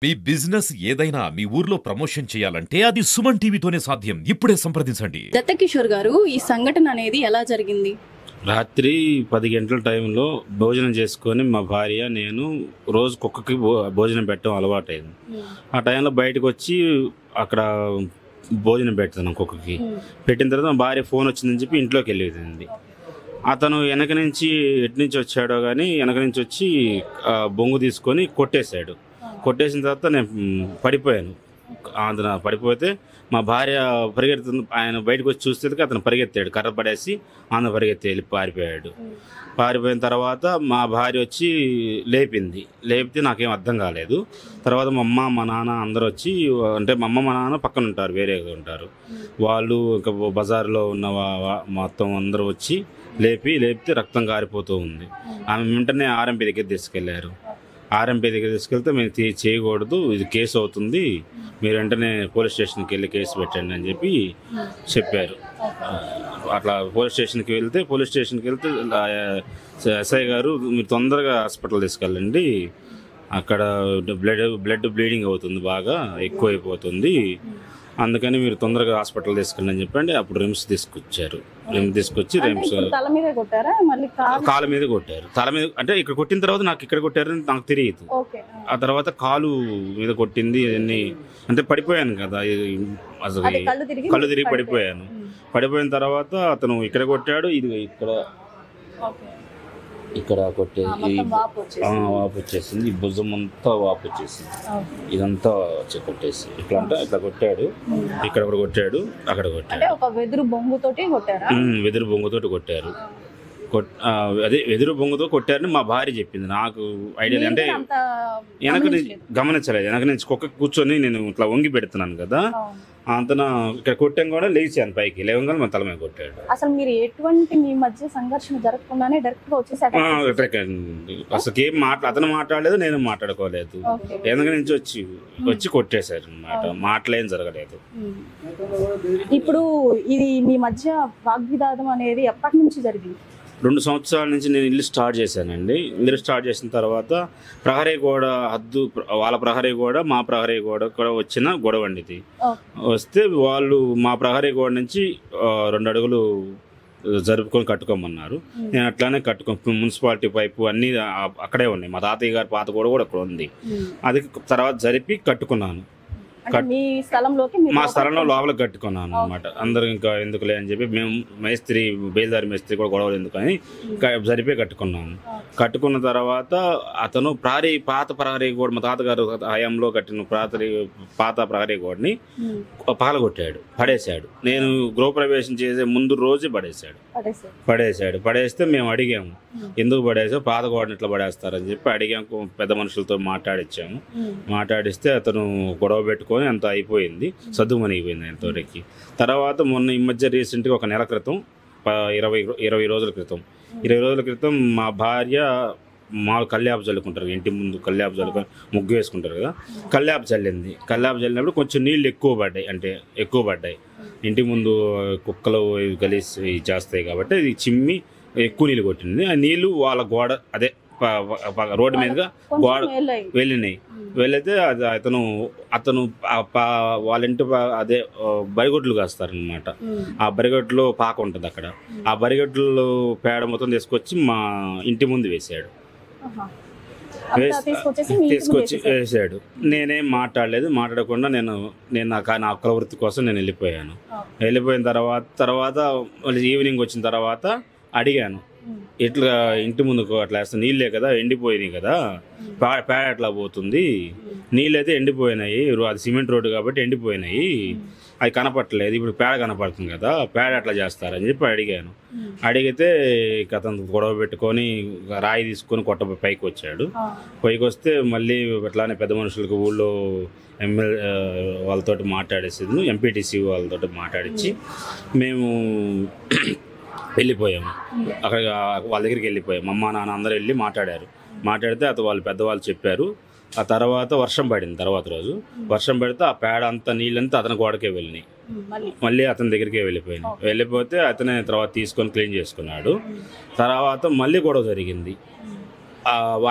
మీ business ఏదైనా మీ ఊర్లో promotion చేయాలంటే అది సుమన్ టీవీతోనే సాధ్యం. ఇప్పుడే సంప్రదించండి. దత్తకిషోర్ గారు, ఈ సంఘటన అనేది ఎలా జరిగింది? రాత్రి 10 గంటల టైంలో భోజనం చేసుకొని మా భార్య నేను రోజు కుక్కకి భోజనం పెట్టడం అలవాటైంది. ఆ టైంలో బయటకు వచ్చి అక్కడ భోజనం పెడతాను కుక్కకి. పెట్టిన తర్వాత మా భార్య ఫోన్ వచ్చిందని చెప్పి ఇంట్లోకి వెళ్ళింది. అతను వెనక నుంచి ఎటు నుంచి వచ్చాడో కానీ వెనక నుంచి వచ్చి బొంగు తీసుకొని కొట్టేశాడు. కొట్టేసిన తర్వాత నేను పడిపోయాను. అతను పడిపోతే మా భార్య పరిగెడుతుంది. ఆయన బయటకు వచ్చి చూస్తే అతను పరిగెత్తాడు, కర్ర పడేసి ఆంధ్ర పరిగెత్తి వెళ్ళి పారిపోయాడు. పారిపోయిన తర్వాత మా భార్య వచ్చి లేపితే నాకేం అర్థం కాలేదు. తర్వాత మా అమ్మ మా నాన్న అందరూ వచ్చి, అంటే మా అమ్మ మా నాన్న పక్కన ఉంటారు, వేరేగా ఉంటారు వాళ్ళు. ఇంకా బజార్లో ఉన్న మొత్తం అందరూ వచ్చి లేపితే రక్తం కారిపోతూ ఉంది. ఆమె వెంటనే ఆర్ఎంపీ దగ్గర తీసుకెళ్లారు. ఆర్ఎంపీ దగ్గర తీసుకెళ్తే మేము చేయకూడదు, ఇది కేసు అవుతుంది, మీరు వెంటనే పోలీస్ స్టేషన్కి వెళ్ళి కేసు పెట్టండి అని చెప్పారు. అట్లా పోలీస్ స్టేషన్కి వెళ్తే ఎస్ఐ గారు మీరు తొందరగా హాస్పిటల్ తీసుకెళ్ళండి, అక్కడ బ్లడ్ బ్లీడింగ్ అవుతుంది, బాగా ఎక్కువైపోతుంది, అందుకని మీరు తొందరగా హాస్పిటల్ తీసుకెళ్ళండి అని చెప్పండి. అప్పుడు రిమ్స్ తీసుకొచ్చారు. తీసుకొచ్చి రిమ్స్ కాళ్ళ మీద కొట్టారు. తల మీద అంటే ఇక్కడ కొట్టిన తర్వాత నాకు ఇక్కడ కొట్టారని నాకు తెలియదు. ఆ తర్వాత కాలు మీద కొట్టింది అన్ని, అంటే పడిపోయాను కదా, అసలు కళ్ళు తిరిగి పడిపోయాను. పడిపోయిన తర్వాత అతను ఇక్కడ కొట్టాడు, ఇది ఇక్కడ కొట్టేది వాపు వచ్చేసింది, ఈ భుజం అంతా వాపు వచ్చేసింది, ఇదంతా కొట్టేసి ఇట్లా అంటే ఇట్లా కొట్టాడు, ఇక్కడ కూడా కొట్టాడు, అక్కడ కొట్టాడు. వెదురు బొంగుతోటి కొట్టారు. అదే వెదురు బొంగుతో కొట్టారని మా భార్య చెప్పింది. నాకు ఐడియా అంటే వెనక గమనించలేదు. వెనక నుంచి కుక్క కూర్చొని నేను ఇట్లా వంగి పెడుతున్నాను కదా, అంతన ఇక్కడ కొట్టాం కూడా లేచాను పైకి, లేవగానే మన తల మీద కొట్టాడు. అసలు మీరు ఎటువంటి మీ మధ్య సంఘర్షణ జరగకుండానే డైరెక్ట్ గా వచ్చేసారు? అసలు ఏం అతను మాట్లాడలేదు, నేను మాట్లాడుకోలేదు. వెనక నుంచి వచ్చి కొట్టేశారు అన్నమాట. మాటలేం జరగలేదు. ఇప్పుడు ఇది మీ మధ్య వాగ్వివాదం అనేది ఎప్పటి నుంచి జరిగింది? 2 సంవత్సరాల నుంచి నేను ఇల్లు స్టార్ట్ చేశానండి. ఇల్లు స్టార్ట్ చేసిన తర్వాత ప్రహరీ గోడ హద్దు, వాళ్ళ ప్రహరీ గోడ మా ప్రహరీ గోడ కూడా వచ్చిన గొడవ అండి. ఇది వస్తే వాళ్ళు మా ప్రహరీ గోడ నుంచి 2 అడుగులు జరుపుకొని కట్టుకోమన్నారు. నేను అట్లానే మున్సిపాలిటీ పైపు అన్నీ అక్కడే ఉన్నాయి. మా తాతయ్య గారి పాత గోడ కూడా అక్కడ ఉంది. అది తర్వాత జరిపి కట్టుకున్నాను. మా స్థలంలో లోపల కట్టుకున్నాను అనమాట. అందరూ ఇంకా ఎందుకులే అని చెప్పి మేము బేల్దారి మేస్త్రి కూడా గొడవలు ఎందుకని జరిపే కట్టుకున్నాను. కట్టుకున్న తర్వాత అతను పాత ప్రహరీ గోడ, మా తాతగారు హయాంలో కట్టిన పాత ప్రహరీ గోడని పగలగొట్టాడు, పడేశాడు. నేను గృహప్రవేశం చేసే ముందు రోజు పడేస్తే మేము అడిగాము, ఎందుకు పడేసావు, పాత గోడని ఇట్లా పడేస్తారని చెప్పి అడిగాము. పెద్ద మనుషులతో మాట్లాడిచ్చాము. మాట్లాడిస్తే అతను గొడవ పెట్టుకొని అంత అయిపోయింది, సద్దుమణిగిపోయింది ఎంతవరకు. తర్వాత మొన్న ఈ మధ్య రీసెంట్గా ఒక నెల క్రితం, 20 రోజుల క్రితం మా భార్య కల్యాపు చల్లుకుంటారు, ఇంటి ముందు కల్యాపు చల్లుకొని ముగ్గు వేసుకుంటారు కదా, కల్యాపు చల్లినప్పుడు కొంచెం నీళ్ళు ఎక్కువ పడ్డాయి. ఇంటి ముందు కుక్కలు కలిసి చేస్తాయి కాబట్టి ఇది చిమ్మి ఎక్కువ నీళ్ళు కొట్టింది. ఆ నీళ్లు వాళ్ళ గోడ, అదే రోడ్డు మీదుగా గోడ వెళితే అతను వాళ్ళ ఇంటి అదే బరిగొడ్లు కాస్తారనమాట. ఆ బరిగొడ్లో పాక ఉంటుంది అక్కడ. ఆ బరిగొడ్లు పేడ మొత్తం తీసుకొచ్చి మా ఇంటి ముందు వేసాడు. వేసాడు. నేనేం మాట్లాడకుండా నేను నా కుల వృత్తి కోసం నేను వెళ్ళిపోయిన తర్వాత ఈవినింగ్ వచ్చిన తర్వాత అడిగాను, ఇట్లా ఇంటి ముందుకు అట్లా వేస్తే నీళ్ళే కదా, ఎండిపోయినాయి కదా, పేడ ఎట్లా పోతుంది, నీళ్ళు అయితే ఎండిపోయినాయి, అది సిమెంట్ రోడ్డు కాబట్టి ఎండిపోయినాయి, అవి కనపడలేదు, ఇప్పుడు పేడ కనపడుతుంది కదా, పేడ ఎట్లా చేస్తారని చెప్పి అడిగాను. అడిగితే అతను గొడవ పెట్టుకొని రాయి తీసుకొని పైకి వచ్చాడు. పైకి వస్తే మళ్ళీ అట్లానే పెద్ద మనుషులకు ఊళ్ళో ఎమ్మెల్యే వాళ్ళతోటి మాట్లాడేసి, ఎంపీటీసీ వాళ్ళతో మాట్లాడించి మేము వెళ్ళిపోయాము. అక్కడ వాళ్ళ దగ్గరికి వెళ్ళిపోయాము. అమ్మ నాన్న అందరూ వెళ్ళి మాట్లాడితే వాళ్ళు పెద్దవాళ్ళు చెప్పారు. ఆ తర్వాత వర్షం పడింది. తర్వాత రోజు వర్షం పడితే ఆ పేడ అంతా నీళ్ళంతా అతని గోడకే వెళ్ళినాయి. మళ్ళీ అతని దగ్గరికే వెళ్ళిపోతే అతనే తర్వాత తీసుకొని క్లీన్ చేసుకున్నాడు. తర్వాత మళ్ళీ గొడవ జరిగింది.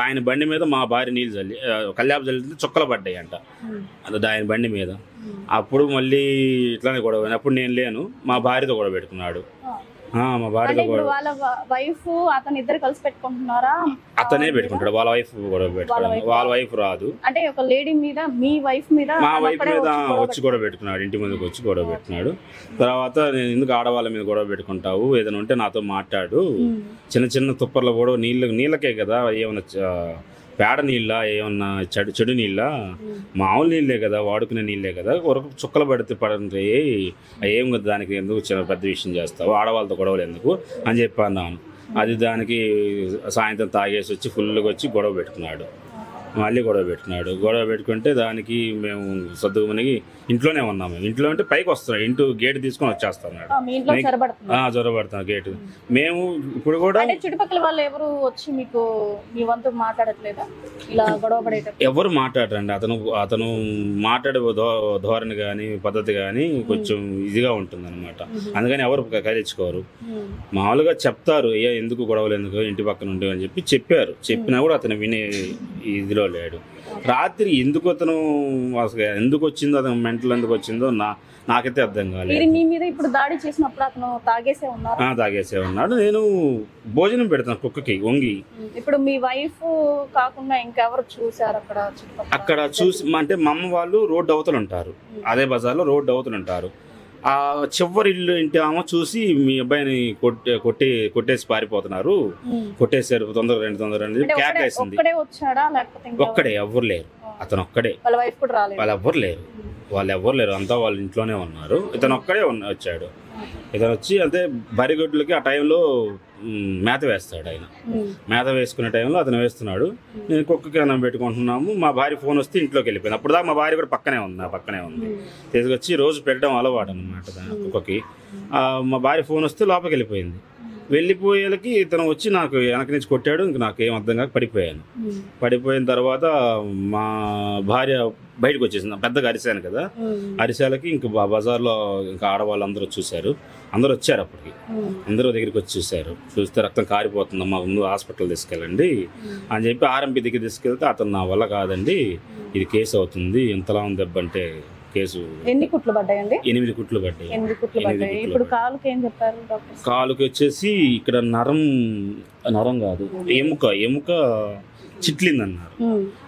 ఆయన బండి మీద మా భార్య నీళ్ళు చల్లి కల్లాపు చల్లితే చుక్కలు పడ్డాయి అంట అది ఆయన బండి మీద. అప్పుడు మళ్ళీ ఇట్లానే గొడవ, అప్పుడు నేను లేను, మా భార్యతో గొడవ పెట్టుకున్నాడు. మా భార్యతో గొడవ, వాళ్ళ వైఫ్ అతను ఇద్దరు కలిసి పెట్టుకుంటున్నారా? అతనే పెట్టుకుంటాడు, వాళ్ళ వైఫ్ గొడవ పెట్టుకున్నాడు. వాళ్ళ వైఫ్ రాదు, అంటే ఒక లేడీ మీద, మీ వైఫ్ మీద, మా వైఫ్ మీద వచ్చి గొడవ పెట్టుకున్నాడు. ఇంటి ముందుకు వచ్చి గొడవ పెట్టుకున్నాడు. తర్వాత నేను ఎందుకు ఆడవాళ్ళ మీద గొడవ పెట్టుకుంటావు, ఏదైనా ఉంటే నాతో మాట్లాడు, చిన్న చిన్న తుప్పర్లో కూడా నీళ్ళకే కదా, ఏమన్నా పేడ నీళ్ళ, ఏమన్నా చెడు నీళ్ళ, మామూలు నీళ్ళే కదా, వాడుకునే నీళ్ళే కదా, వరకు చుక్కలు పడితే పడంటే ఏం కదా, దానికి ఎందుకు పెద్ద విషయం చేస్తావు, ఆడవాళ్ళతో గొడవలు ఎందుకు అని చెప్పి అన్నాను. అది దానికి సాయంత్రం తాగేసి వచ్చి ఫుల్గా వచ్చి గొడవ పెట్టుకున్నాడు. మళ్ళీ గొడవ పెట్టుకుంటే దానికి మేము సర్దుకుని ఇంట్లోనే ఉన్నాము. ఇంట్లో అంటే పైకి వస్తున్నాడు, ఇంటూ గేట్ తీసుకొని వచ్చేస్తున్నాడు, జ్వరపడుతున్నాడు గేటు. మేము ఇప్పుడు కూడా చుట్టుపక్కల వాళ్ళు ఎవరు వచ్చి మీకు మీ వంతు మాట్లాడట్లేదా? ఇలా గొడవ పడేటప్పుడు ఎవరు మాట్లాడరండి. అతను మాట్లాడే ధోరణి కానీ పద్ధతి కానీ కొంచెం ఇదిగా ఉంటుంది అనమాట. అందుకని ఎవరు కలిచుకోరు. మామూలుగా చెప్తారు, ఎందుకు గొడవలు ఎందుకు ఇంటి పక్కన ఉండే అని చెప్పినా కూడా అతను వినే ఇదిలో లేడు. రాత్రి ఎందుకు అతను అసలు ఎందుకు వచ్చిందో, అతను మెంటల్ ఎందుకు వచ్చిందో నాకైతే అర్థం కాలేదు. మీ మీద ఇప్పుడు దాడి చేసినప్పుడు అతను తాగేసే ఉన్నాడు. నేను భోజనం పెడతాను కుక్కకి వంగి. ఇప్పుడు మీ వైఫ్ కాకుండా ఇంకెవరు చూసారు అక్కడ చూసి అంటే మా అమ్మ వాళ్ళు రోడ్డు అవతలు ఉంటారు, అదే బజార్లో రోడ్డు అవతలు ఉంటారు. ఆ చివరి ఇల్లు ఇంటి ఆమె చూసి మీ అబ్బాయిని కొట్టేసి పారిపోతున్నారు, కొట్టేసారు, తొందరగా క్యాక్ వేసింది. ఒక్కడే, ఎవరు లేరు, అతను ఒక్కడే, వాళ్ళు ఎవ్వరు లేరు, అంతా వాళ్ళ ఇంట్లోనే ఉన్నారు. ఇతను ఒక్కడే వచ్చాడు. ఇతను వచ్చి అంటే బరిగొడ్లకి ఆ టైంలో మేత వేస్తాడు. ఆయన మేత వేసుకునే టైంలో అతను వేస్తున్నాడు. నేను కుక్కకి అన్నం పెట్టుకుంటున్నాము. మా భార్య ఫోన్ వస్తే ఇంట్లోకి వెళ్ళిపోయింది. అప్పుడు దాకా మా భార్య కూడా పక్కనే ఉంది. తీసుకొచ్చి రోజు పెట్టడం అలవాటు అన్నమాట కుక్కకి. మా భార్య ఫోన్ వస్తే లోపలికి వెళ్ళిపోయేలకి ఇతను వచ్చి నాకు వెనక నుంచి కొట్టాడు. ఇంక నాకు ఏం అర్థం కాక పడిపోయిన తర్వాత మా భార్య బయటకు వచ్చేసింది. పెద్దగా అరిశాను కదా, అరిశాలకి ఇంక బజార్లో ఇంకా ఆడవాళ్ళు అందరూ చూశారు. అందరూ వచ్చారు. అప్పటికి అందరూ దగ్గరికి వచ్చి చూస్తే రక్తం కారిపోతుందమ్మా, ముందు హాస్పిటల్ తీసుకెళ్ళండి అని చెప్పి ఆర్ఎంపీ దగ్గర తీసుకెళ్తే అతను నా వల్ల కాదండి, ఇది కేసు అవుతుంది, ఎంతలా ఉంది దెబ్బ అంటే కేసు. ఎన్ని కుట్లు పడ్డాయండి? 8 కుట్లు పడ్డాయి. ఇప్పుడు కాలుకి ఏం చెప్పారు డాక్టర్? కాలుకి వచ్చేసి ఇక్కడ నరం కాదు, ఎముక చిట్లిందన్నారు.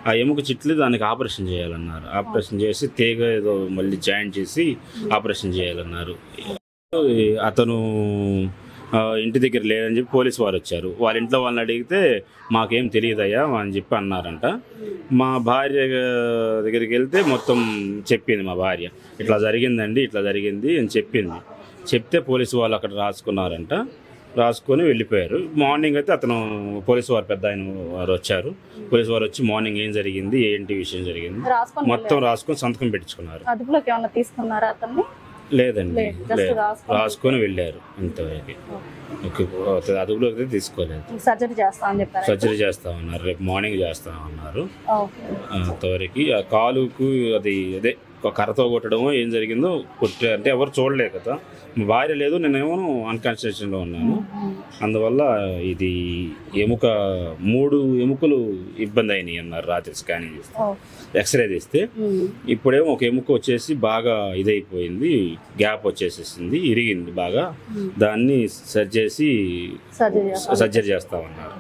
ఆ ఎముక చిట్లి దానికి ఆపరేషన్ చేయాలన్నారు. ఆపరేషన్ చేసి తీగ ఏదో మళ్ళీ జాయింట్ చేసి ఆపరేషన్ చేయాలన్నారు. అతను ఇంటి దగ్గర లేదని చెప్పి పోలీసు వారు వచ్చారు. వాళ్ళ ఇంట్లో వాళ్ళని అడిగితే మాకేం తెలియదయ్యా అని చెప్పి అన్నారంట. మా భార్య దగ్గరికి వెళ్తే మొత్తం చెప్పింది. మా భార్య ఇట్లా జరిగింది అని చెప్తే పోలీసు వాళ్ళు అక్కడ రాసుకొని వెళ్ళిపోయారు. మార్నింగ్ అయితే అతను పోలీసు వారు పెద్ద ఆయన వారు వచ్చారు. పోలీసు వారు వచ్చి మార్నింగ్ ఏం జరిగింది, ఏంటి విషయం జరిగింది మొత్తం రాసుకొని సంతకం పెట్టించుకున్నారు. అదుపులోకి ఏమన్నా తీసుకున్నారా అతన్ని? లేదండి, రాసుకొని వెళ్ళారు అంతవరకు. అదుపులోకి తీసుకోలేదు. సర్జరీ చేస్తామన్నారు, రేపు మార్నింగ్ చేస్తామన్నారు. అంతవరకు ఆ కాలుకు అదే కర్రతో కొట్టడమో ఏం జరిగిందో అంటే ఎవరు చూడలేదు కదా. మా భార్య లేదు, నేనేమో అన్కాన్షియస్లో ఉన్నాను. అందువల్ల ఇది 3 ఎముకలు ఇబ్బంది అయినాయి అన్నారు రాత్రి స్కానింగ్ చేస్తే, ఎక్స్రే తీస్తే. ఇప్పుడేమో ఒక ఎముక వచ్చేసి బాగా ఇదైపోయింది, గ్యాప్ ఇరిగింది బాగా. దాన్ని సర్జరీ చేస్తామన్నారు.